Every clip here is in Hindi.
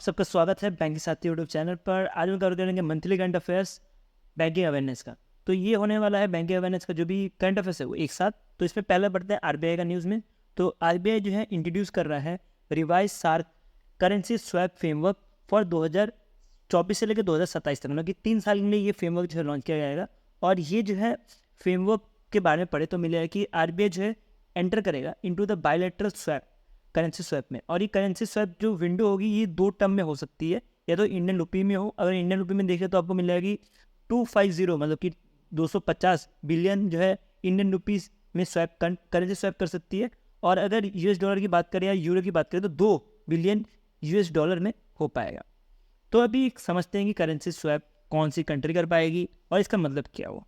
सबका स्वागत है बैंक के साथी यूट्यूब चैनल पर। आज हम कवर करेंगे monthly current affairs banking awareness का। तो ये होने वाला है बैंकिंग अवेयरनेस का जो भी करंट अफेयर्स है वो एक साथ। तो इसमें पहले बढ़ते हैं आरबीआई का न्यूज़ में। तो आरबीआई जो है इंट्रोड्यूस कर रहा है revise SAARC currency swap framework for 2024 से लेकर 2027 तक, मतलब कि 3 साल के लिए ये फ्रेमवर्क जो है लॉन्च किया जाएगा। और ये जो है फ्रेमवर्क के बारे में पढ़े तो मिलेगा कि आरबीआई जो है एंटर करेगा into the bilateral swap currency swap में। और ये करेंसी स्वैप जो विंडो होगी ये 2 टर्म में हो सकती है, या तो इंडियन रुपी में हो। अगर इंडियन रुपी में देखें तो आपको मिल जाएगी 250, मतलब कि 250 बिलियन जो है इंडियन रुपीज़ में स्वैप करेंसी स्वैप कर सकती है। और अगर यूएस डॉलर की बात करें या यूरो की बात करें तो 2 बिलियन यूएस डॉलर में हो पाएगा। तो अभी समझते हैं कि करेंसी स्वैप कौन सी कंट्री कर पाएगी और इसका मतलब क्या हो।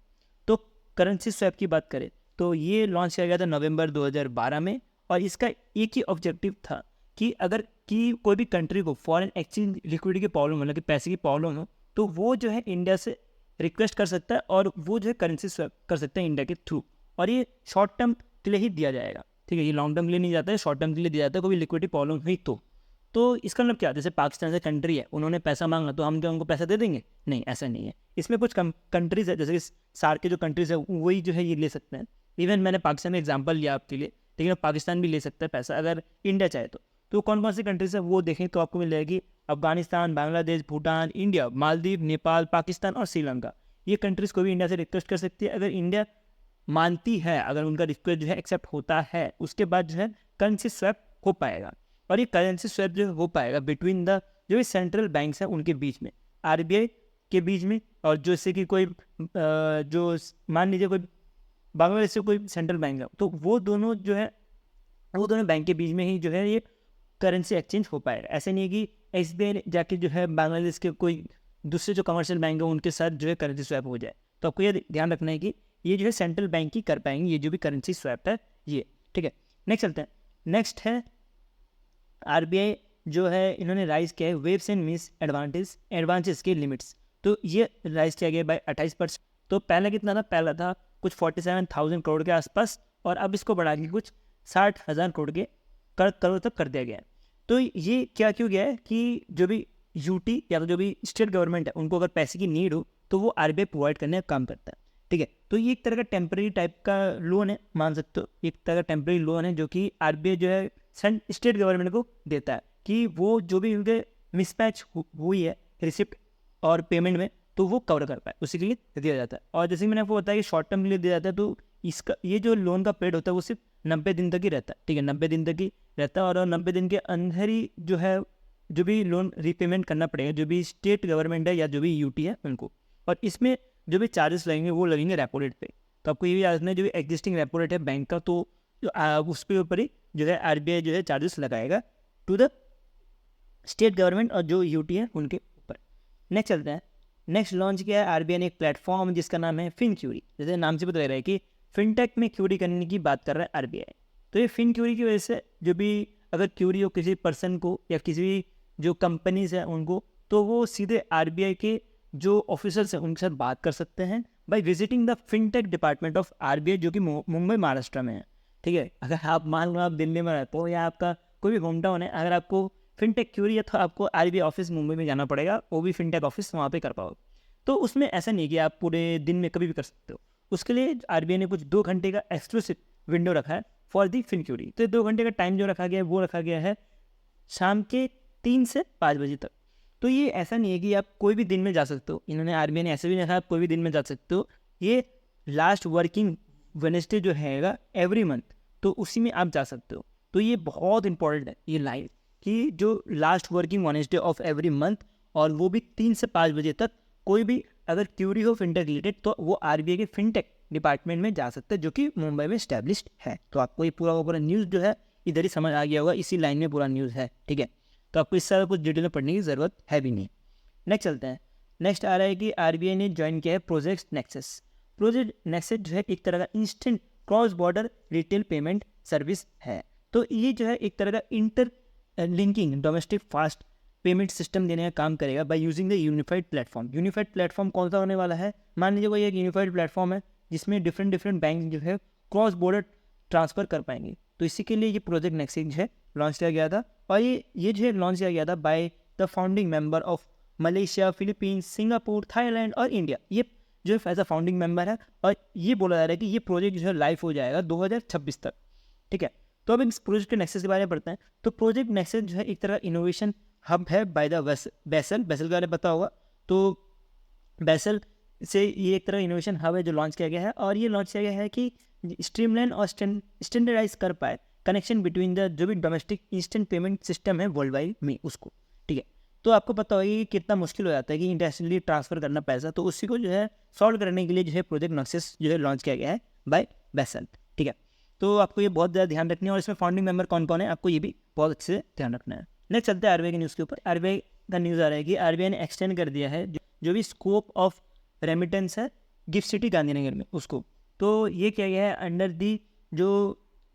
तो करेंसी स्वैप की बात करें तो ये लॉन्च किया गया था नवंबर 2012 में। और इसका एक ही ऑब्जेक्टिव था कि अगर कोई भी कंट्री को फॉरेन एक्सचेंज लिक्विडिटी की प्रॉब्लम, मतलब कि पैसे की प्रॉब्लम हो, तो वो जो है इंडिया से रिक्वेस्ट कर सकता है और वो जो है करेंसी स्वैप कर सकता है इंडिया के थ्रू। और ये शॉर्ट टर्म के लिए ही दिया जाएगा, ठीक है। ये लॉन्ग टर्म के लिए नहीं जाता है, शॉर्ट टर्म के लिए दिया जाता है। कोई लिक्विडिटी प्रॉब्लम हुई तो इसका मतलब क्या, जैसे पाकिस्तान से कंट्री है, उन्होंने पैसा मांगा तो हम क्या उनको पैसा दे देंगे? नहीं, ऐसा नहीं है। इसमें कुछ कंट्रीज है, जैसे कि सार्क के जो कंट्रीज है वही जो है ये ले सकते हैं। इवन मैंने पाकिस्तान में एग्जाम्पल लिया आपके लिए, लेकिन अब पाकिस्तान भी ले सकता है पैसा अगर इंडिया चाहे तो कौन कौन सी कंट्रीज है वो देखें तो आपको मिल जाएगी अफगानिस्तान, बांग्लादेश, भूटान, इंडिया, मालदीव, नेपाल, पाकिस्तान और श्रीलंका। ये कंट्रीज को भी इंडिया से रिक्वेस्ट कर सकती है। अगर इंडिया मानती है, अगर उनका रिक्वेस्ट जो है एक्सेप्ट होता है, उसके बाद जो है करेंसी स्वैप हो पाएगा। और ये करेंसी स्वैप जो हो पाएगा बिटवीन द जो भी सेंट्रल बैंक्स हैं उनके बीच में, आरबीआई के बीच में, और जैसे कि कोई जो मान लीजिए कोई बांग्लादेश से कोई सेंट्रल बैंक है, तो वो दोनों जो है वो दोनों बैंक के बीच में ही जो है ये करेंसी एक्सचेंज हो पाएगा। ऐसे नहीं कि एसबीआई जाके जो है बांग्लादेश के कोई दूसरे जो कमर्शियल बैंक है उनके साथ जो है करेंसी स्वैप हो जाए। तो आपको ये ध्यान रखना है कि ये जो है सेंट्रल बैंक ही कर पाएंगे ये जो भी करेंसी स्वैप है ये, ठीक है। नेक्स्ट चलते हैं। नेक्स्ट है आरबीआई जो है इन्होंने राइज किया है वेव्स एंड मिस एडवांसेस के लिमिट्स। तो ये राइज किया गया बाय 28%। तो पहले कितना था? पहला था कुछ 47,000 करोड़ के आसपास, और अब इसको बढ़ा के कुछ 60,000 करोड़ तक कर दिया गया है। तो ये क्या क्यों गया है कि जो भी यूटी या तो जो भी स्टेट गवर्नमेंट है उनको अगर पैसे की नीड हो तो वो आरबीआई प्रोवाइड करने का काम करता है, ठीक है। तो ये एक तरह का टेम्प्रेरी टाइप का लोन है, मान सकते हो। एक तरह का टेम्प्रेरी लोन है जो कि आरबीआई जो है स्टेट गवर्नमेंट को देता है कि वो जो भी उनके मिसमैच हुई है रिसिप्ट और पेमेंट में तो वो कवर कर पाए, उसी के लिए दिया जाता है। और जैसे मैंने आपको बताया कि शॉर्ट टर्म के लिए दिया जाता है, तो इसका ये जो लोन का पीरियड होता है वो सिर्फ 90 दिन तक ही रहता है, ठीक है। 90 दिन तक ही रहता है और 90 दिन के अंदर ही जो है जो भी लोन रीपेमेंट करना पड़ेगा, जो भी स्टेट गवर्नमेंट है या जो भी यूटी है उनको। और इसमें जो भी चार्जेस लगेंगे वो लगेंगे रेपो रेट पे। तो आपको ये भी याद रखना है जो भी एग्जिस्टिंग रेपो रेट है बैंक का, तो उसके ऊपर ही जो है आरबीआई जो है चार्जेस लगाएगा टू द स्टेट गवर्नमेंट और जो यूटी है उनके ऊपर। नेक्स्ट चलते हैं। नेक्स्ट लॉन्च किया है आरबीआई ने एक प्लेटफॉर्म जिसका नाम है फिनक्यूरी। जैसे नाम से पता लग रहा है कि फिनटेक में क्यूरी करने की बात कर रहा है आरबीआई। तो ये फिनक्यूरी की वजह से जो भी अगर क्यूरी हो किसी पर्सन को या किसी भी जो कंपनीज है उनको, तो वो सीधे आरबीआई के जो ऑफिसर्स हैं उनके साथ बात कर सकते हैं by visiting the fintech department of RBI जो कि मुंबई महाराष्ट्र में है, ठीक है। अगर आप मान लो आप दिल्ली में रहते हो या आपका कोई भी होम टाउन है, अगर आपको फिनटेक क्यूरी है तो आपको आरबीआई ऑफिस मुंबई में जाना पड़ेगा, वो भी फिनटेक ऑफिस वहाँ पे कर पाओगे। तो उसमें ऐसा नहीं कि आप पूरे दिन में कभी भी कर सकते हो। उसके लिए आरबीआई ने कुछ 2 घंटे का एक्सक्लूसिव विंडो रखा है फॉर दी फिनक्यूरी। तो 2 घंटे का टाइम जो रखा गया है वो रखा गया है शाम के 3 से 5 बजे तक। तो ये ऐसा नहीं है कि आप कोई भी दिन में जा सकते हो, इन्होंने आरबीआई ने ऐसे भी नहीं कहा आप कोई भी दिन में जा सकते हो। ये लास्ट वर्किंग वेडनेसडे जो हैगा एवरी मंथ, तो उसी में आप जा सकते हो। तो ये बहुत इंपॉर्टेंट है ये लाइन कि जो last working Wednesday of every month, और वो भी 3 से 5 बजे तक कोई भी अगर क्यूरी हो फिनटेक रिलेटेड तो वो आरबीआई के फिनटेक डिपार्टमेंट में जा सकते हैं जो कि मुंबई में स्टैब्लिश्ड है। तो आपको ये पूरा न्यूज़ जो है इधर ही समझ आ गया होगा, इसी लाइन में पूरा न्यूज़ है, ठीक है। तो आपको इससे कुछ डिटेल में पढ़ने की ज़रूरत है भी नहीं। नेक्स्ट चलते हैं। नेक्स्ट आ रहा है कि आरबीआई ने ज्वाइन किया है प्रोजेक्ट नेक्सस। प्रोजेक्ट नेक्सस जो है एक तरह का instant cross border retail payment service है। तो ये जो है एक तरह का inter linking domestic fast payment system देने का काम करेगा by using the unified platform. Unified platform कौन सा होने वाला है? मान लीजिए कोई एक यूनिफाइड प्लेटफॉर्म है जिसमें डिफरेंट बैंक जो है क्रॉस बॉर्डर ट्रांसफ़र कर पाएंगे। तो इसी के लिए ये प्रोजेक्ट नेक्सस है लॉन्च किया गया था। और ये जो है लॉन्च किया गया था by the founding member of Malaysia, Philippines, Singapore, Thailand और इंडिया। ये जो है एज अ फाउंडिंग मेंबर है, और ये बोला जा रहा है कि ये प्रोजेक्ट जो है लाइव हो जाएगा 2026 तक। ठीक है, तो अब इस प्रोजेक्ट के नेक्सस के बारे में पढ़ते हैं। तो प्रोजेक्ट नेक्सस जो है एक तरह इनोवेशन हब है बाय द बेसल के बारे में पता होगा। तो बेसल से ये एक तरह इनोवेशन हब है जो लॉन्च किया गया है, और ये लॉन्च किया गया है कि स्ट्रीमलाइन और स्टैंडर्डाइज कर पाए कनेक्शन बिटवीन द जो भी डोमेस्टिक इंस्टेंट पेमेंट सिस्टम है वर्ल्ड वाइड में उसको। ठीक है, तो आपको पता होगा कि कितना मुश्किल हो जाता है कि इंटरनेशनली ट्रांसफर करना पैसा, तो उसी को जो है सॉल्व करने के लिए जो है प्रोजेक्ट नेक्सस जो है लॉन्च किया गया है बाय बेसल। ठीक है, तो आपको ये बहुत ज़्यादा ध्यान रखना है, और इसमें फाउंडिंग मेंबर कौन कौन है आपको ये भी बहुत अच्छे से ध्यान रखना है। नेक्स्ट चलते हैं आरबीआई के न्यूज़ के ऊपर। आरबीआई का न्यूज़ आ रहा है कि आरबीआई ने एक्सटेंड कर दिया है जो भी स्कोप ऑफ रेमिटेंस है गिफ्ट सिटी गांधीनगर में उसको। तो ये किया गया है अंडर दी जो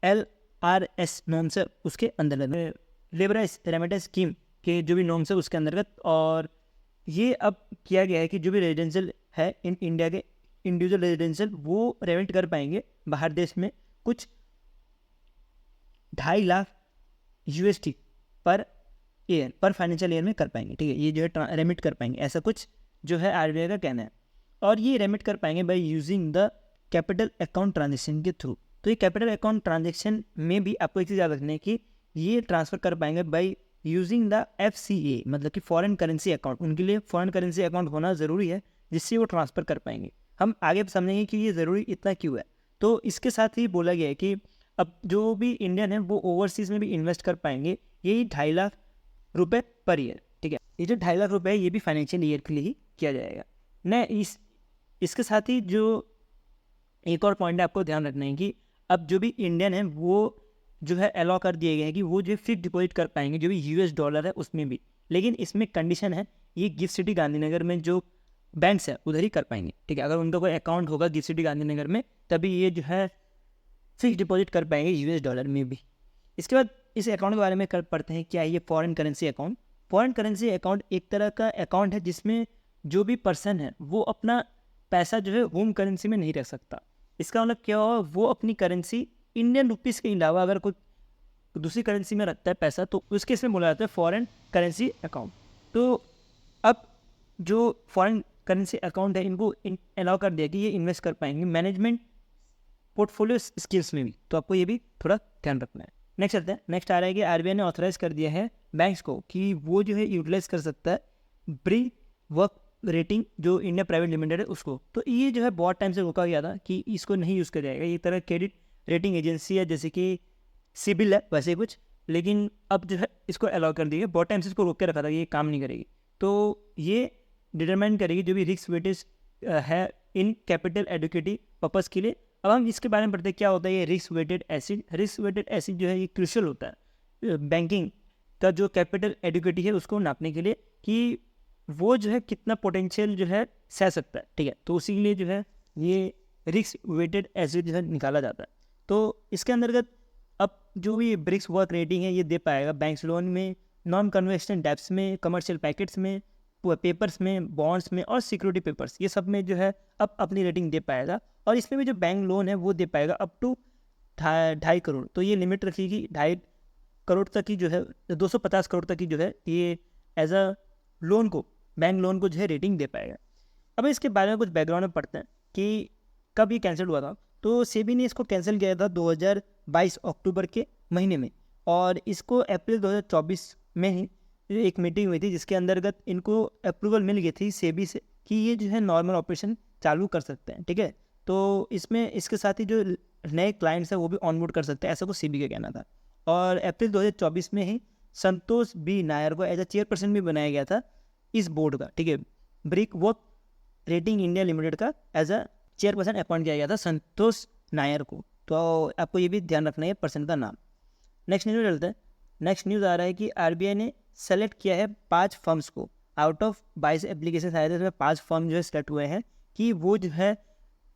LRS नॉर्म्स है उसके अंदर, लेबराइज रेमिटेंस स्कीम के जो भी नॉर्म्स है उसके अंतर्गत। और ये अब किया गया है कि जो भी रेजिडेंशियल है इन इंडिया के इंडिविजुअल रेजिडेंशियल वो रेमिट कर पाएंगे बाहर देश में कुछ 2.5 लाख USD पर फाइनेंशियल ईयर में कर पाएंगे। ठीक है, ये जो है रेमिट कर पाएंगे, ऐसा कुछ जो है आरबीआई का कहना है। और ये रेमिट कर पाएंगे by using the capital account transaction के थ्रू। तो ये कैपिटल अकाउंट ट्रांजेक्शन में भी आपको एक चीज़ याद रखना है कि ये ट्रांसफ़र कर पाएंगे बाय यूजिंग द FCA, मतलब कि फॉरेन करेंसी अकाउंट। उनके लिए फॉरेन करेंसी अकाउंट होना ज़रूरी है जिससे वो ट्रांसफ़र कर पाएंगे। हम आगे समझेंगे कि ये ज़रूरी इतना क्यों है। तो इसके साथ ही बोला गया है कि अब जो भी इंडियन है वो ओवरसीज़ में भी इन्वेस्ट कर पाएंगे यही 2.5 लाख रुपये पर ईयर। ठीक है, ये जो 2.5 लाख रुपये है ये भी फाइनेंशियल ईयर के लिए ही किया जाएगा न। इसके साथ ही जो एक और पॉइंट है आपको ध्यान रखना है कि अब जो भी इंडियन है वो जो है अलाउ कर दिए गए हैं कि वो जो फिक्स डिपॉजिट कर पाएंगे जो भी $, है उसमें भी। लेकिन इसमें कंडीशन है ये गिफ्ट सिटी गांधीनगर में जो बैंक्स है उधर ही कर पाएंगे। ठीक है, अगर उनका कोई अकाउंट होगा गिफ्ट सिटी गांधीनगर में तभी ये जो है फिक्स डिपॉजिट कर पाएंगे $, में भी। इसके बाद इस अकाउंट के बारे में पढ़ते हैं क्या है ये foreign currency account. Foreign currency account एक तरह का अकाउंट है जिसमें जो भी पर्सन है वो अपना पैसा जो है होम करेंसी में नहीं रख सकता। इसका मतलब क्या हुआ, वो अपनी करेंसी इंडियन रुपीज़ के अलावा अगर कोई दूसरी करेंसी में रखता है पैसा तो उस केस में बोला जाता है फॉरेन करेंसी अकाउंट। तो अब जो फॉरेन करेंसी अकाउंट है इनको अलाउ कर दिया कि ये इन्वेस्ट कर पाएंगे मैनेजमेंट पोर्टफोलियो स्किल्स में भी। तो आपको ये भी थोड़ा ध्यान रखना है। नेक्स्ट चलते हैं। नेक्स्ट आ रहा है कि आरबीआई ने ऑथराइज कर दिया है बैंक्स को कि वो जो है यूटिलाइज कर सकता है ब्री वर्क रेटिंग जो इंडिया प्राइवेट लिमिटेड है उसको। तो ये जो है बहुत टाइम से रोका गया था कि इसको नहीं यूज़ किया जाएगा। ये तरह क्रेडिट रेटिंग एजेंसी है जैसे कि सिबिल है वैसे कुछ, लेकिन अब जो है इसको अलाउ कर दिया। बहुत टाइम से इसको रोक के रखा था कि ये काम नहीं करेगी। तो ये डिटरमाइन करेगी जो भी रिस्क वेटेज है इन कैपिटल एडुकेटिव पर्पज़ के लिए। अब हम इसके बारे में पढ़ते हैं क्या होता है ये risk weighted asset. Risk weighted asset जो है ये क्रूशियल होता है बैंकिंग का जो कैपिटल एडुकेटी है उसको नापने के लिए कि वो जो है कितना पोटेंशियल जो है सह सकता है। ठीक है, तो उसी के लिए जो है ये रिस्क वेटेड एसिड जो है निकाला जाता है। तो इसके अंतर्गत अब जो भी ब्रिक्स वर्क रेटिंग है ये दे पाएगा बैंक्स लोन में, नॉन कन्वेक्शन डेब्ट्स में, कमर्शियल पैकेट्स में, पेपर्स में, बॉन्ड्स में और सिक्योरिटी पेपर्स, ये सब में जो है अब अपनी रेटिंग दे पाएगा। और इसमें भी जो बैंक लोन है वो दे पाएगा अप टू 2.5 करोड़। तो ये लिमिट रखेगी 2.5 करोड़ तक की जो है 250 करोड़ तक की जो है ये एज अ लोन को बैंक लोन को जो है रेटिंग दे पाएगा। अब इसके बारे में कुछ बैकग्राउंड में पढ़ते हैं कि कब ये कैंसिल हुआ था। तो सेबी ने इसको कैंसिल किया था 2022 अक्टूबर के महीने में, और इसको अप्रैल 2024 में ही एक मीटिंग हुई थी जिसके अंतर्गत इनको अप्रूवल मिल गई थी सेबी से कि ये जो है नॉर्मल ऑपरेशन चालू कर सकते हैं। ठीक है, तो इसमें इसके साथ ही जो नए क्लाइंट्स हैं वो भी ऑनबोर्ड कर सकते हैं, ऐसा कुछ सेबी का कहना था। और अप्रैल 2024 में ही संतोष बी नायर को एज अ चेयरपर्सन भी बनाया गया था इस बोर्ड का। ठीक है, brick work rating India limited का एज अ चेयरपर्सन अपॉइंट किया गया था संतोष नायर को। तो आपको ये भी ध्यान रखना है पर्सन का नाम। नेक्स्ट न्यूज़ चलते हैं। नेक्स्ट न्यूज़ आ रहा है कि आरबीआई ने सेलेक्ट किया है 5 फर्म्स को। आउट ऑफ 22 एप्लीकेशन आए थे उसमें 5 फर्म जो है सेलेक्ट हुए हैं कि वो जो है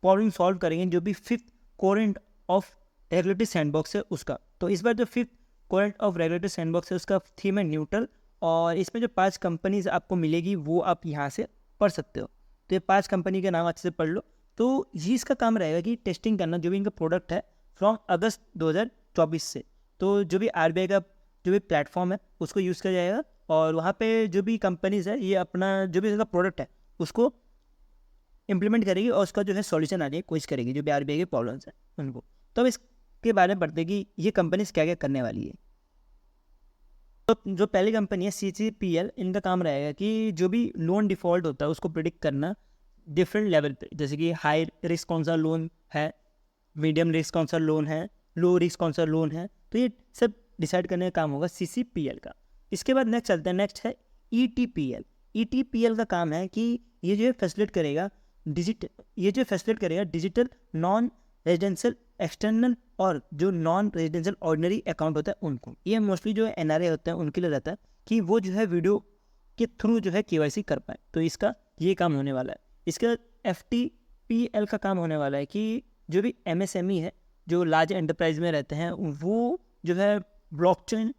प्रॉब्लम सॉल्व करेंगे जो भी 5th coherent of regulatory sandbox है उसका। तो इस बार जो 5th coherent of regulatory sandbox है उसका थीम है न्यूट्रल, और इसमें जो 5 कंपनीज आपको मिलेगी वो आप यहाँ से पढ़ सकते हो। तो ये 5 कंपनी के नाम अच्छे से पढ़ लो। तो ये इसका काम रहेगा कि टेस्टिंग करना जो भी इनका प्रोडक्ट है फ्रॉम अगस्त 2024 से। तो जो भी आरबीआई का जो भी प्लेटफॉर्म है उसको यूज़ किया जाएगा और वहाँ पे जो भी कंपनीज है ये अपना जो भी इसका प्रोडक्ट है उसको इम्प्लीमेंट करेगी और उसका जो है सॉल्यूशन आने की कोशिश करेगी जो भी आरबीआई के प्रॉब्लम्स हैं उनको। तो अब इसके बारे में पढ़ते हैं कि ये कंपनीज क्या क्या करने वाली है। तो जो पहली कंपनी है CCPL, इनका काम रहेगा कि जो भी लोन डिफ़ॉल्ट होता है उसको प्रिडिक्ट करना डिफरेंट लेवल पे, जैसे कि हाई रिस्क कौन सा लोन है, मीडियम रिस्क कौन सा लोन है, लो रिस्क कौन सा लोन है, तो ये सब डिसाइड करने का काम होगा CCPL का। इसके बाद नेक्स्ट चलते हैं, नेक्स्ट है ETPL। ETPL का काम है कि ये जो है फैसिलिटेट करेगा डिजिटल नॉन रेजिडेंशियल एक्सटर्नल और जो नॉन रेजिडेंशियल ऑर्डिनरी अकाउंट होता है उनको। ये मोस्टली जो NRI होते हैं उनके लिए रहता है कि वो जो है वीडियो के थ्रू जो है KYC कर पाए, तो इसका ये काम होने वाला है। इसके बाद FTPL का काम होने वाला है कि जो भी MSME है जो लार्ज एंटरप्राइज में रहते हैं वो जो है ब्लॉकचेन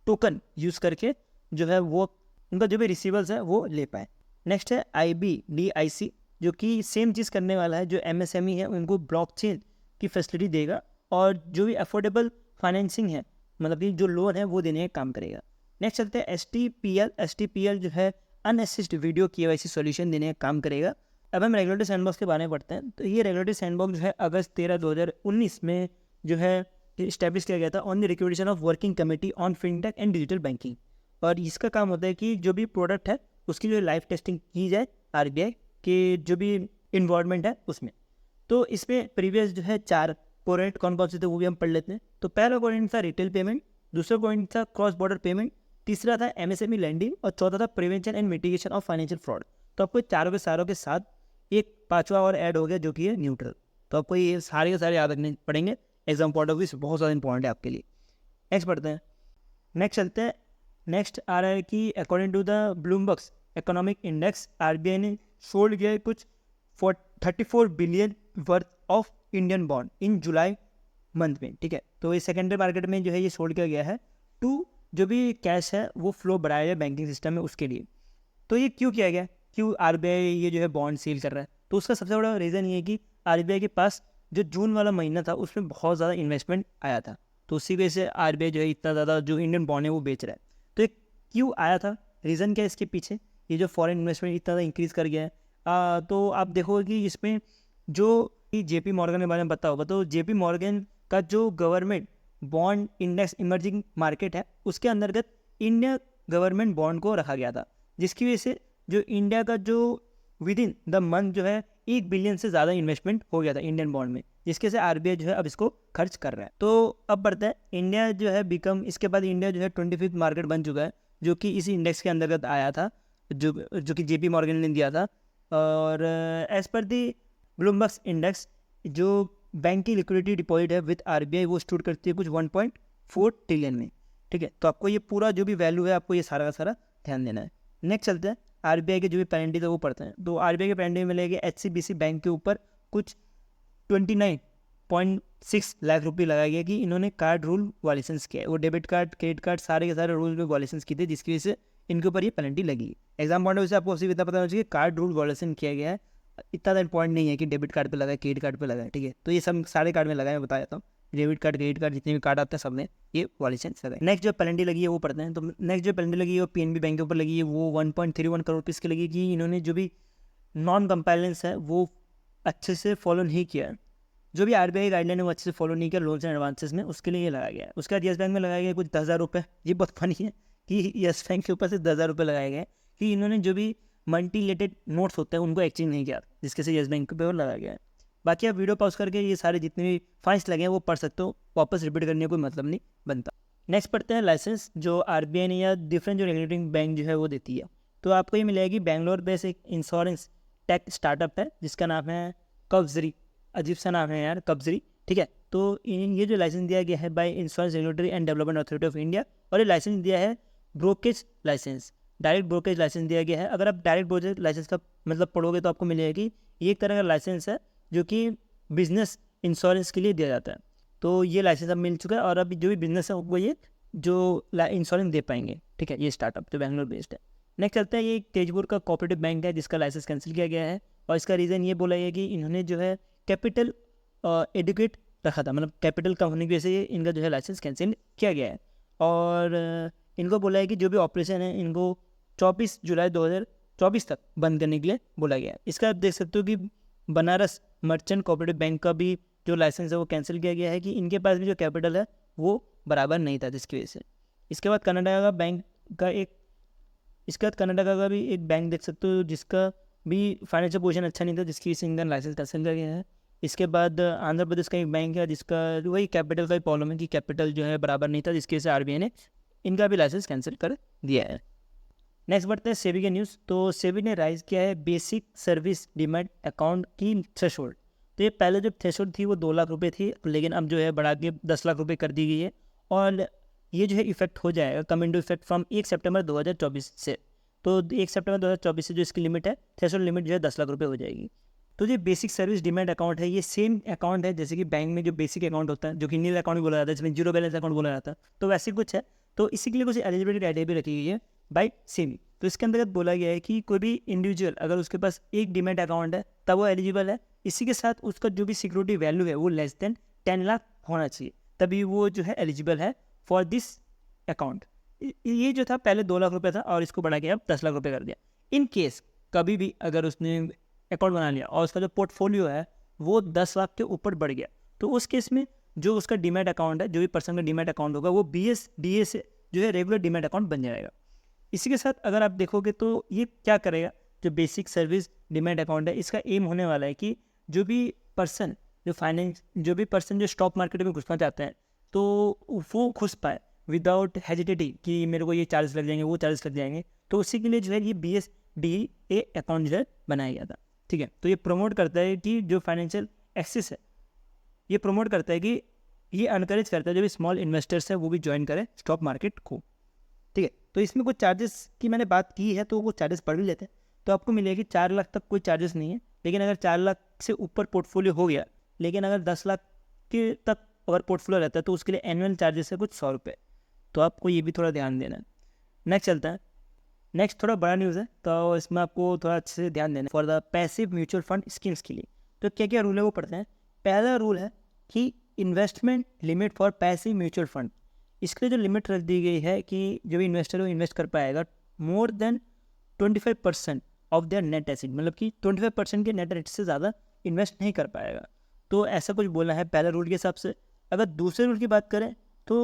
टोकन यूज़ करके जो है वो उनका जो भी रिसीवर्स है वो ले पाए। नेक्स्ट है IBDIC जो कि सेम चीज़ करने वाला है, जो MSME है उनको ब्लॉकचेन की फैसिलिटी देगा और जो भी अफोर्डेबल फाइनेंसिंग है मतलब कि जो लोन है वो देने का काम करेगा। नेक्स्ट चलते हैं STPL जो है अनअसिस्ड वीडियो KYC सॉल्यूशन देने का काम करेगा। अब हम रेगुलेटरी सैंडबॉक्स के बारे में पढ़ते हैं। तो ये रेगुलेटरी सैंडबॉक्स जो है अगस्त 13, 2019 में जो है इस्टेब्लिश किया गया था on the recommendation of working committee on fintech and digital banking. और इसका काम होता है कि जो भी प्रोडक्ट है उसकी जो लाइव टेस्टिंग की जाए RBI के जो भी इन्वॉल्वमेंट है उसमें। तो इसमें प्रीवियस जो है 4 कोरेंट कौन कौन से थे वो भी हम पढ़ लेते हैं। तो पहला कोरेंट था रिटेल पेमेंट, दूसरा कोरेंट था क्रॉस बॉर्डर पेमेंट, तीसरा था MSME लैंडिंग और चौथा था prevention and mitigation of financial fraud. तो आपको चारों के सारों के साथ एक पांचवा और ऐड हो गया जो कि है न्यूट्रल। तो आपको ये सारे के सारे याद रखने पड़ेंगे, एग्जाम पॉइंट ऑफ व्यू बहुत ज़्यादा इंपॉर्टेंट है आपके लिए। नेक्स्ट पढ़ते हैं, नेक्स्ट चलते हैं। नेक्स्ट आ रहा है कि according to the Bloomberg economic index RBI ने सोल्ड किया कुछ 34 billion worth of Indian bond in July month में, ठीक है। तो ये सेकेंडरी मार्केट में जो है ये सोल्ड किया गया है टू जो भी कैश है वो फ्लो बढ़ाया जाए बैंकिंग सिस्टम में उसके लिए। तो ये क्यों किया गया, क्यों RBI ये जो है बॉन्ड सील कर रहा है? तो उसका सबसे बड़ा रीज़न ये है कि RBI के पास जो जून वाला महीना था उसमें बहुत ज़्यादा इन्वेस्टमेंट आया था, तो उसी वजह से RBI जो है इतना ज़्यादा जो इंडियन बॉन्ड है वो बेच रहा है। तो ये क्यों आया था, रीज़न क्या है इसके पीछे, ये जो फॉरेन इन्वेस्टमेंट इतना ज़्यादा इंक्रीज़ कर गया है। तो आप देखोगे कि इसमें जो JP मॉर्गन के बारे में पता होगा, तो JP मॉर्गन का जो government bond index emerging market है उसके अंतर्गत इंडिया गवर्नमेंट बॉन्ड को रखा गया था, जिसकी वजह से जो इंडिया का जो विद इन द मंथ जो है 1 बिलियन से ज़्यादा इन्वेस्टमेंट हो गया था इंडियन बॉन्ड में, जिसके से RBI जो है अब इसको खर्च कर रहा है। तो अब बढ़ता है इंडिया जो है बिकम, इसके बाद इंडिया जो है 25th मार्केट बन चुका है जो कि इसी इंडेक्स के अंतर्गत आया था जो कि JP मॉर्गन ने दिया था। और एज पर दी ब्लूमबर्ग इंडेक्स जो बैंक की लिक्विडिटी डिपॉजिट है विद RBI वो स्टोर करती है कुछ 1.4 ट्रिलियन में, ठीक है। तो आपको ये पूरा जो भी वैल्यू है आपको ये सारा का सारा ध्यान देना है। नेक्स्ट चलते हैं RBI के जो भी पेनल्टी है वो पढ़ते हैं। तो RBI के पेनल्टी मिलेगी HCBC बैंक के ऊपर कुछ 29.6 लाख रुपये लगाए गए कि इन्होंने कार्ड रूल वायलेशंस किया है। वो डेबिट कार्ड क्रेडिट कार्ड सारे के सारे रूल में वायलेशंस किए थे, जिसकी वजह से इनके ऊपर ये पेनल्टी लगी। एग्जाम पॉइंट ऑफ व्यू से आपको इतना पता होना चाहिए कि कार्ड रूल वायलेशन किया गया है, इतना इंपॉर्टेंट नहीं है कि डेबिट कार्ड पे लगा है क्रेडिट कार्ड पे लगा है, ठीक है। तो ये सब सारे कार्ड में लगा है, मैं बता देता हूँ। डेबिट कार्ड क्रेडिट कार्ड जितने भी कार्ड आते हैं सब में ये वायलेशन लगाए। नेक्स्ट जो पेनल्टी लगी है वो पढ़ते हैं। तो नेक्स्ट जो पेनल्टी लगी है वो PNB बैंक के ऊपर लगी है, वो 1.31 करोड़ रुपीज़ की लगी कि इन्होंने जो भी नॉन कंप्लायंस है वो अच्छे से फॉलो नहीं किया, जो भी RBI गाइडलाइन है वो अच्छे से फॉलो नहीं किया लोन्स एंड एडवांसेस में, उसके लिए ये लगाया गया है। उसके बाद येस बैंक में लगाया गया कुछ 10,000 रुपये। ये बहुत फनी है कि येस बैंक के ऊपर से 10,000 रुपये लगाए गए कि इन्होंने जो भी मल्टी लेटेड नोट्स होते हैं उनको एक्सचेंज नहीं किया, जिसके से येस बैंक पे और लगाया गया है। बाकी आप वीडियो पॉज करके ये सारे जितने भी फाइन्स लगे हैं वो पढ़ सकते हो, वापस रिपीट करने का कोई मतलब नहीं बनता। नेक्स्ट पढ़ते हैं लाइसेंस जो RBI ने या डिफरेंट जो रेगुलेटिंग बैंक जो है वो देती है। तो आपको ये मिलेगा कि बैंगलोर बेस्ड एक इंश्योरेंस टेक स्टार्टअप है जिसका नाम है कब्जरी। अजीब सा नाम है यार, कब्जरी, ठीक है। तो ये जो लाइसेंस दिया गया है by insurance regulatory and development authority of India, और ये लाइसेंस दिया है brokerage licence, direct brokerage licence दिया गया है। अगर आप डायरेक्ट ब्रोकेज लाइसेंस का मतलब पढ़ोगे तो आपको मिलेगा कि ये एक तरह का लाइसेंस है जो कि बिजनेस इंश्योरेंस के लिए दिया जाता है। तो ये लाइसेंस अब मिल चुका है और अभी जो भी बिजनेस है वो ये जो इंश्योरेंस दे पाएंगे, ठीक है, ये स्टार्टअप जो बैंगलोर बेस्ड है। नेक्स्ट चलते हैं, ये एक तेजपुर का कोऑपरेटिव बैंक है जिसका लाइसेंस कैंसिल किया गया है, और इसका रीज़न ये बोला गया कि इन्होंने जो है कैपिटल एडुकेट रखा था, मतलब कैपिटल कम होने की वजह से इनका जो है लाइसेंस कैंसिल किया गया है। और इनको बोला है कि जो भी ऑपरेशन है इनको 24 जुलाई 2024 तक बंद करने के लिए बोला गया है। इसका आप देख सकते हो कि बनारस मर्चेंट कोऑपरेटिव बैंक का भी जो लाइसेंस है वो कैंसिल किया गया है कि इनके पास भी जो कैपिटल है वो बराबर नहीं था, जिसकी वजह से। इसके बाद कर्नाटका का बैंक का एक इसके बाद कर्नाटका का भी एक बैंक देख सकते हो जिसका भी फाइनेंशियल पोजीशन अच्छा नहीं था, जिसकी वजह से इनका लाइसेंस कैंसिल किया गया है। इसके बाद आंध्र प्रदेश का एक बैंक है जिसका वही कैपिटल का ही प्रॉब्लम है कि कैपिटल जो है बराबर नहीं था, जिसकी वजह से आरबीआई ने इनका भी लाइसेंस कैंसिल कर दिया है। नेक्स्ट बढ़ते हैं सेबी के न्यूज़। तो सेबी ने राइज किया है बेसिक सर्विस डिमैट अकाउंट की थ्रेशोल्ड। तो ये पहले जो थ्रेशोल्ड थी वो 2 लाख रुपए थी, लेकिन अब जो है बढ़ा के 10 लाख रुपए कर दी गई है। और ये जो है इफेक्ट हो जाएगा कम इनटू इफेक्ट फ्रॉम 1 सितंबर 2024 से। तो 1 सितंबर 2024 से जो इसकी लिमिट है, थ्रेशोल्ड लिमिट जो है 10 लाख रुपये हो जाएगी। तो जो बेसिक सर्विस डिमैट अकाउंट है ये सेम अकाउंट है जैसे कि बैंक में जो बेसिक अकाउंट होता है, जो कि नील अकाउंट भी बोला जाता है, जिसमें जीरो बैलेंस अकाउंट बोला जाता है, तो वैसे कुछ है। तो इसी के लिए कुछ एलिजिबिलिटी क्राइटेरिया भी रखी गई है बाई सेबी। तो इसके अंतर्गत बोला गया है कि कोई भी इंडिविजुअल अगर उसके पास एक डिमैट अकाउंट है तब वो एलिजिबल है। इसी के साथ उसका जो भी सिक्योरिटी वैल्यू है वो लेस देन 10 लाख होना चाहिए, तभी वो जो है एलिजिबल है फॉर दिस अकाउंट। ये जो था पहले 2 लाख रुपये था और इसको बढ़ा के अब 10 लाख रुपये कर दिया। इन केस कभी भी अगर उसने अकाउंट बना लिया और उसका जो पोर्टफोलियो है वो 10 लाख के ऊपर बढ़ गया, तो उस केस में जो उसका डीमैट अकाउंट है, जो भी पर्सन का डीमैट अकाउंट होगा, वो BSDA से जो है रेगुलर डीमैट अकाउंट बन जाएगा। इसी के साथ अगर आप देखोगे तो ये क्या करेगा, जो बेसिक सर्विस डीमैट अकाउंट है इसका एम होने वाला है कि जो भी पर्सन जो स्टॉक मार्केट में घुसना चाहते हैं तो वो घुस पाए विदाउट हेजिटेटिंग कि मेरे को ये चार्ज लग जाएंगे, वो चार्ज लग जाएंगे। तो उसी के लिए जो है ये BSDA अकाउंट जो है बनाया गया था। ठीक है, तो ये प्रमोट करता है कि जो फाइनेंशियल एक्सेस है, ये प्रमोट करता है कि ये अनकरेज करता है जो भी स्मॉल इन्वेस्टर्स है वो भी ज्वाइन करें स्टॉक मार्केट को। ठीक है, तो इसमें कुछ चार्जेस की मैंने बात की है तो वो चार्जेस पढ़ भी लेते हैं। तो आपको मिलेगी 4 लाख तक कोई चार्जेस नहीं है, लेकिन अगर 4 लाख से ऊपर पोर्टफोलियो हो गया, लेकिन अगर 10 लाख के तक अगर पोर्टफोलियो रहता है तो उसके लिए एनुअल चार्जेस है कुछ 100 रुपये। तो आपको ये भी थोड़ा ध्यान देना है। नेक्स्ट चलता है। नेक्स्ट थोड़ा बड़ा न्यूज़ है तो इसमें आपको थोड़ा अच्छे से ध्यान देना है for the passive mutual fund schemes के लिए। तो क्या क्या रूल है वो पढ़ते हैं। पहला रूल है कि investment limit for passive mutual fund. इसके लिए जो लिमिट रख दी गई है कि जो भी इन्वेस्टर है वो इन्वेस्ट कर पाएगा more than 25% of their net asset, मतलब कि 25% के नेट एसेट से ज़्यादा इन्वेस्ट नहीं कर पाएगा। तो ऐसा कुछ बोलना है पहला रूल के हिसाब से। अगर दूसरे रूल की बात करें तो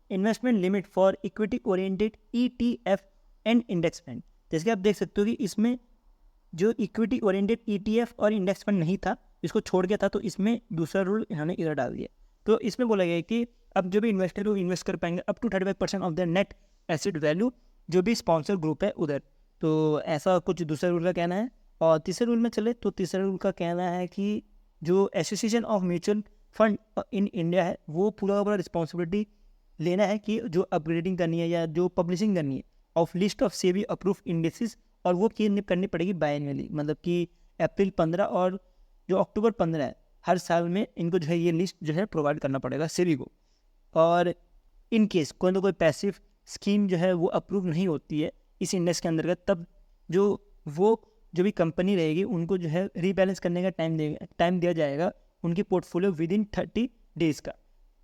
investment limit for equity oriented ETF and index fund. जैसे कि आप देख सकते हो कि इसमें जो इक्विटी ओरिएंटेड ETF और इंडेक्स फंड नहीं था, इसको छोड़ गया था, तो इसमें दूसरा रूल इन्होंने इधर डाल दिया। तो इसमें बोला गया है कि अब जो भी इन्वेस्टर वो इन्वेस्ट कर पाएंगे up to 35% of the net asset value जो भी स्पॉन्सर ग्रुप है उधर। तो ऐसा कुछ दूसरे रूल का कहना है। और तीसरे रूल में चले तो तीसरे रूल का कहना है कि जो association of mutual fund in India है वो पूरा रिस्पॉन्सिबिलिटी लेना है कि जो अपग्रेडिंग करनी है या जो पब्लिशिंग करनी है of list of SEBI approve indexes, और वो करनी पड़ेगी बायनली, मतलब कि अप्रैल 15 और जो अक्टूबर 15 है हर साल में इनको जो है ये लिस्ट जो है प्रोवाइड करना पड़ेगा सेबी को। और इन केस कोई ना कोई पैसिव स्कीम जो है वो अप्रूव नहीं होती है इस इंडेक्स के अंतर्गत, तब जो भी कंपनी रहेगी उनको जो है रीबैलेंस करने का टाइम दिया जाएगा उनकी पोर्टफोलियो विद इन 30 डेज़ का।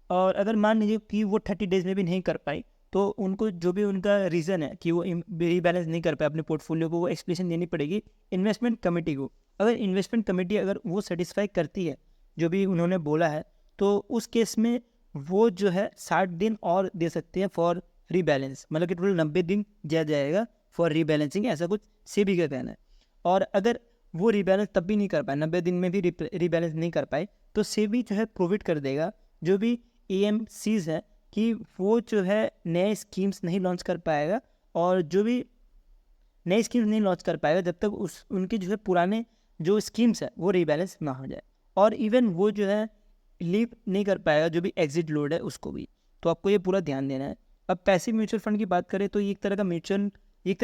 और अगर मान लीजिए कि वो 30 डेज़ में भी नहीं कर पाई तो उनको जो भी उनका रीज़न है कि वो रीबैलेंस नहीं कर पाए अपने पोर्टफोलियो को, वो एक्सप्लेनेशन देनी पड़ेगी इन्वेस्टमेंट कमेटी को। अगर इन्वेस्टमेंट कमेटी अगर वो सेटिस्फाई करती है जो भी उन्होंने बोला है तो उस केस में वो जो है 60 दिन और दे सकते हैं फॉर रीबैलेंस, मतलब कि टोटल 90 दिन दिया जाएगा फॉर रीबैलेंसिंग, ऐसा कुछ सेबी का कहना है। और अगर वो रीबैलेंस तब भी नहीं कर पाए, 90 दिन में भी रीबैलेंस नहीं कर पाए, तो सेबी जो है प्रोवाइड कर देगा जो भी AMCs है कि वो जो है नए स्कीम्स नहीं लॉन्च कर पाएगा, और जो भी नई स्कीम्स नहीं लॉन्च कर पाएगा जब तक उनके जो है पुराने जो स्कीम्स है वो रीबैलेंस ना हो जाए। और इवन वो जो है लीव नहीं कर पाएगा जो भी एग्जिट लोड है उसको भी। तो आपको ये पूरा ध्यान देना है। अब पैसिव म्यूचुअल फंड की बात करें तो ये एक तरह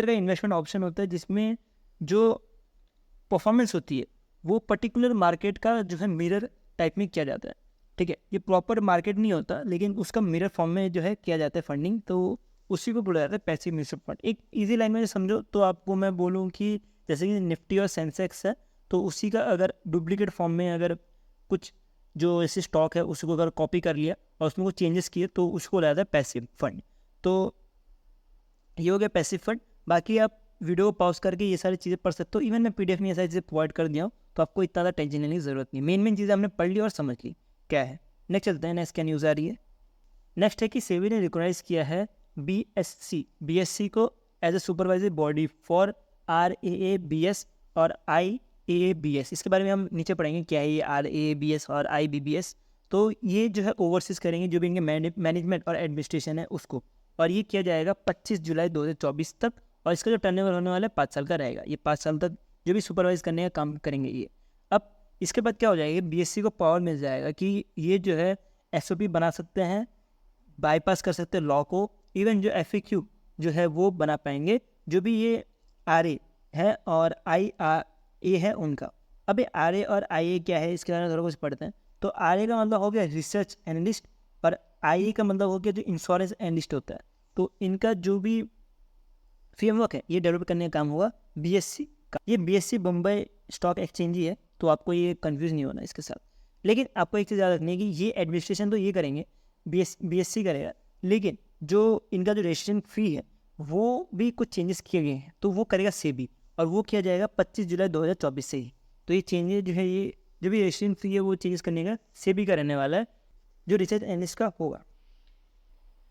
का इन्वेस्टमेंट ऑप्शन होता है जिसमें जो परफॉर्मेंस होती है वो पर्टिकुलर मार्केट का जो है मिरर टाइप में किया जाता है। ठीक है, ये प्रॉपर मार्केट नहीं होता लेकिन उसका मिरर फॉर्म में जो है किया जाता है फंडिंग, तो उसी को बोला जाता है पैसिव म्यूचुअल फंड। एक इजी लैंग्वेज में समझो तो आपको मैं बोलूँ कि जैसे कि निफ्टी और सेंसेक्स है तो उसी का अगर डुप्लीकेट फॉर्म में अगर कुछ जो ऐसे स्टॉक है उसको अगर कॉपी कर लिया और उसमें कुछ चेंजेस किए तो उसको बोला जाता है पैसिव फंड। तो ये हो गया पैसिव फंड। बाकी आप वीडियो को पॉज करके ये सारी चीज़ें पढ़ सकते हो। इवन मैं पीडीएफ में ये सारी चीज़ें प्रोवाइड कर दिया हूँ, तो आपको इतना ज़्यादा टेंशन लेने की ज़रूरत नहीं। मेन चीज़ें हमने पढ़ ली और समझ ली क्या है। नेक्स्ट चलते हैं, नेक्स्ट क्या न्यूज़ आ रही है। नेक्स्ट है कि सेबी ने रिकॉग्नाइज किया है बीएससी को as a supervisory body for RAABS और IAABS। इसके बारे में हम नीचे पढ़ेंगे क्या है ये RAABS और IBBS। तो ये जो है ओवरसीज करेंगे जो भी इनके मैनेजमेंट और एडमिनिस्ट्रेशन है उसको, और ये किया जाएगा 25 जुलाई 2024 तक। और इसका जो टर्नओवर होने वाला है 5 साल का रहेगा। ये 5 साल तक जो भी सुपरवाइज करने का काम करेंगे ये। अब इसके बाद क्या हो जाएगा, बीएससी को पावर मिल जाएगा कि ये जो है SOP बना सकते हैं, बाईपास कर सकते हैं लॉ को। इवन जो FAQ जो है वो बना पाएंगे जो भी ये RA है और IA है उनका। अब ये RA और IA क्या है इसके बारे में थोड़ा कुछ पढ़ते हैं। तो RA का मतलब हो गया रिसर्च एनालिस्ट और IA का मतलब हो गया जो इंश्योरेंस एनालिस्ट होता है। तो इनका जो भी फ्रेमवर्क है ये डेवलप करने का काम हुआ बीएससी का। ये बीएससी बम्बई स्टॉक एक्सचेंज ही है, तो आपको ये कंफ्यूज नहीं होना इसके साथ। लेकिन आपको एक चीज़ याद रखनी है कि ये एडमिनिस्ट्रेशन तो ये करेंगे, बीएससी करेगा, लेकिन जो इनका जो रजिस्ट्रेशन फ़ी है वो भी कुछ चेंजेस किए गए हैं, तो वो करेगा सेबी, और वो किया जाएगा 25 जुलाई 2024 से ही। तो ये चेंजेस जो है, ये जो भी रजिस्ट्रेशन फ़ी है वो चेंजेस करने का सेबी का रहने वाला है, जो रिसर्च एनालिस्ट का होगा।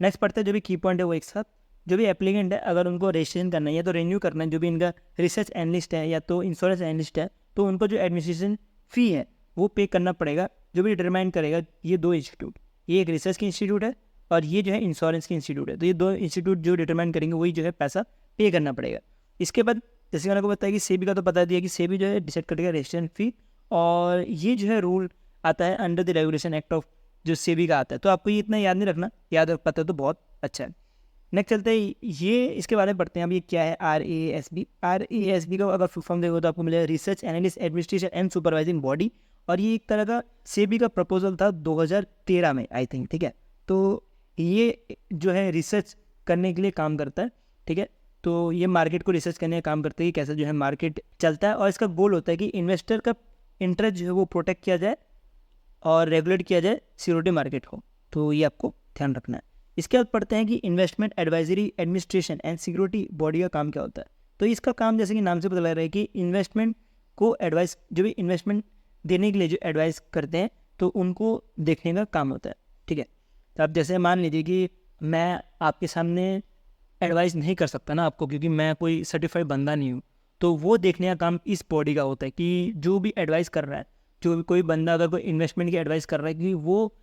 नेक्स्ट पढ़ते हैं जो भी की पॉइंट है वो एक साथ। जो भी एप्लीकेंट है अगर उनको रजिस्ट्रेशन करना है या तो रिन्यू करना है, जो भी इनका रिसर्च एनालिस्ट है या तो इंश्योरेंस एनालिस्ट है, तो उनको जो एडमिनिस्ट्रेशन फ़ी है वो पे करना पड़ेगा, जो भी डिटरमाइन करेगा ये दो इंस्टीट्यूट। ये एक रिसर्च की इंस्टीट्यूट है और ये जो है इंश्योरेंस की इंस्टीट्यूट है। तो ये दो इंस्टीट्यूट जो डिटरमाइन करेंगे वही जो है पैसा पे करना पड़ेगा। इसके बाद जैसे मैंने को बताया कि सेबी का तो बता दिया कि सेबी जो है डिसाइड करेगा रजिस्ट्रेशन फ़ी, और ये जो है रूल आता है under the regulation act of जो सेबी का आता है। तो आपको ये इतना याद नहीं रखना, याद रख पाता है तो बहुत अच्छा है। नेक्स्ट चलते हैं, ये इसके बारे में पढ़ते हैं। अब ये क्या है RASB का अगर फुल फॉर्म देखो तो आपको मिलेगा research analyst administration and supervising body, और ये एक तरह का सेबी का प्रपोजल था 2013 में आई थिंक, ठीक है। तो ये जो है रिसर्च करने के लिए काम करता है, ठीक है। तो ये मार्केट को रिसर्च करने का काम करता है कि कैसा जो है मार्केट चलता है, और इसका गोल होता है कि इन्वेस्टर का इंटरेस्ट जो है वो प्रोटेक्ट किया जाए और रेगुलेट किया जाए सिक्योरिटी मार्केट को। तो ये आपको ध्यान रखना है। इसके बाद पढ़ते हैं कि investment advisory administration and security body का काम क्या होता है। तो इसका काम जैसे कि नाम से पता लग रहा है कि इन्वेस्टमेंट को एडवाइस, जो भी इन्वेस्टमेंट देने के लिए जो एडवाइस करते हैं तो उनको देखने का काम होता है, ठीक है। तो आप जैसे मान लीजिए कि मैं आपके सामने एडवाइस नहीं कर सकता ना आपको, क्योंकि मैं कोई सर्टिफाइड बंदा नहीं हूँ, तो वो देखने का काम इस बॉडी का होता है कि जो भी एडवाइस कर रहा है, जो भी कोई बंदा अगर कोई इन्वेस्टमेंट की एडवाइस कर रहा है कि वो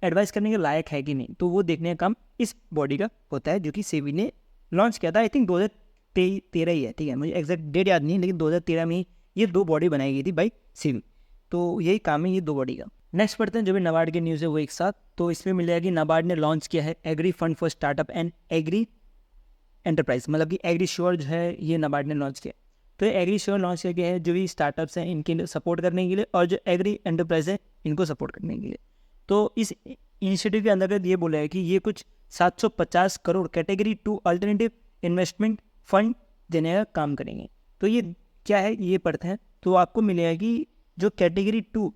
एडवाइस करने के लायक है कि नहीं, तो वो देखने का काम इस बॉडी का होता है, जो कि सेबी ने लॉन्च किया था। आई थिंक 2013 ही है, ठीक है, मुझे एग्जैक्ट डेट याद नहीं है, लेकिन 2013 में ही ये दो बॉडी बनाई गई थी बाई सेबी। तो यही काम है ये दो बॉडी का। नेक्स्ट पढ़ते हैं जो भी नाबार्ड की न्यूज़ है वो एक साथ। तो इसमें मिल जाएगा कि नाबार्ड ने लॉन्च किया है agri fund for startup and agri enterprise, मतलब कि एग्री श्योर जो है ये नाबार्ड ने लॉन्च किया। तो ये एग्री श्योर लॉन्च किया गया है जो भी स्टार्टअप्स हैं इनके सपोर्ट करने के लिए, और जो एग्री एंटरप्राइज है इनको सपोर्ट करने के लिए। तो इस इनिशिएटिव के अंतर्गत ये बोला है कि ये कुछ 750 crore category 2 alternative investment fund देने का काम करेंगे। तो ये क्या है ये पढ़ते हैं। तो आपको मिलेगा कि जो कैटेगरी 2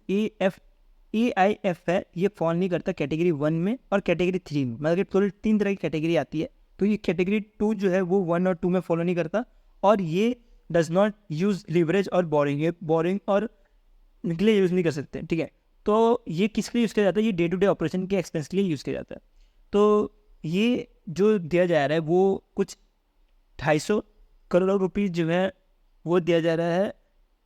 AIF है ये फॉल नहीं करता कैटेगरी 1 में और कैटेगरी 3 में, मतलब कि टोटल 3 तरह की कैटेगरी आती है। तो ये कैटेगरी 2 जो है वो 1 और 2 में फॉलो नहीं करता, और ये डज नॉट यूज़ लीवरेज और बोरिंग, ये बोरिंग और निकले यूज़ नहीं कर सकते, ठीक है। तो ये किसके लिए यूज़ किया जाता है, ये डे टू डे ऑपरेशन के एक्सपेंस के लिए यूज़ किया जाता है। तो ये जो दिया जा रहा है वो कुछ 250 करोड़ रुपये जो है वो दिया जा रहा है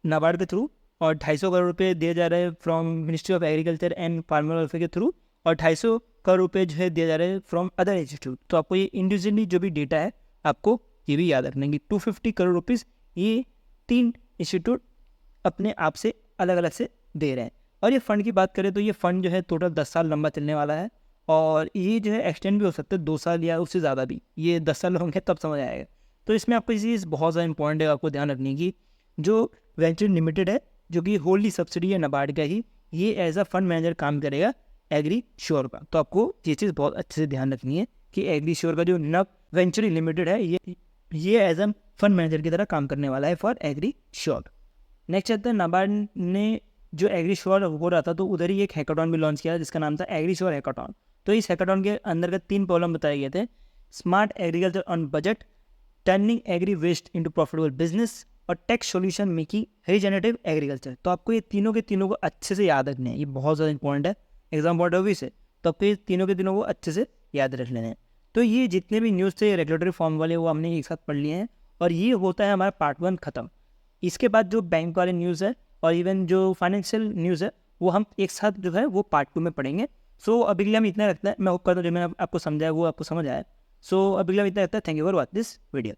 नाबार्ड के थ्रू, और 250 करोड़ रुपये दिया जा रहा है from ministry of agriculture and farmer welfare के थ्रू, और 250 करोड़ रुपये जो है दिया जा रहा है फ्रॉम अदर इंस्टीट्यूट। तो आपको ये इंडिविजुअली जो भी डेटा है आपको ये भी याद रखना है कि 250 करोड़ रुपीज़ ये 3 इंस्टीट्यूट अपने आप से अलग अलग से दे रहे हैं। और ये फ़ंड की बात करें तो ये फ़ंड जो है टोटल 10 साल लंबा चलने वाला है, और ये जो है एक्सटेंड भी हो सकता है 2 साल या उससे ज़्यादा भी, ये 10 साल होंगे तब समझ आएगा। तो इसमें आपको ये चीज़ बहुत ज़्यादा इंपॉर्टेंट है आपको ध्यान रखने की, जो वेंचर लिमिटेड है जो कि होल्ली सब्सिडी है नाबार्ड का ही, ये एज अ फंड मैनेजर काम करेगा एग्री श्योर का। तो आपको ये चीज़ बहुत अच्छे से ध्यान रखनी है कि एग्री श्योर का जो नव वेंचर लिमिटेड है ये एज अ फंड मैनेजर की तरह काम करने वाला है फॉर एग्री श्योर। नेक्स्ट चलते हैं, नाबार्ड ने जो एग्री श्योर हो रहा था तो उधर ही एक हैकाथॉन भी लॉन्च किया जिसका नाम था एग्री श्योर हैकाथॉन। तो इस हैकाथॉन के अंतर्गत 3 प्रॉब्लम बताए गए थे, smart agriculture on budget, turning agri waste into profitable business और tech solution making regenerative agriculture. तो आपको ये तीनों के तीनों को अच्छे से याद रखने हैं, ये बहुत ज़्यादा इंपॉर्टेंट है एग्जाम पॉइंट ऑफ व्यू से। तो आपको ये तीनों के तीनों को अच्छे से याद रख लेने हैं। तो ये जितने भी न्यूज़ थे रेगुलेटरी फॉर्म वाले वो हमने एक साथ पढ़ लिए हैं, और ये होता है हमारा पार्ट 1 ख़त्म। इसके बाद जो बैंक वाले न्यूज़ है और इवन जो फाइनेंशियल न्यूज़ है वो हम एक साथ जो है वो पार्ट 2 में पढ़ेंगे। सो अभी के लिए हम इतना रखते हैं। मैं होप करता हूँ जो मैंने आपको समझाया वो आपको समझ आया। सो अभी के लिए हम इतना रखते हैं। Thank you for watch this video.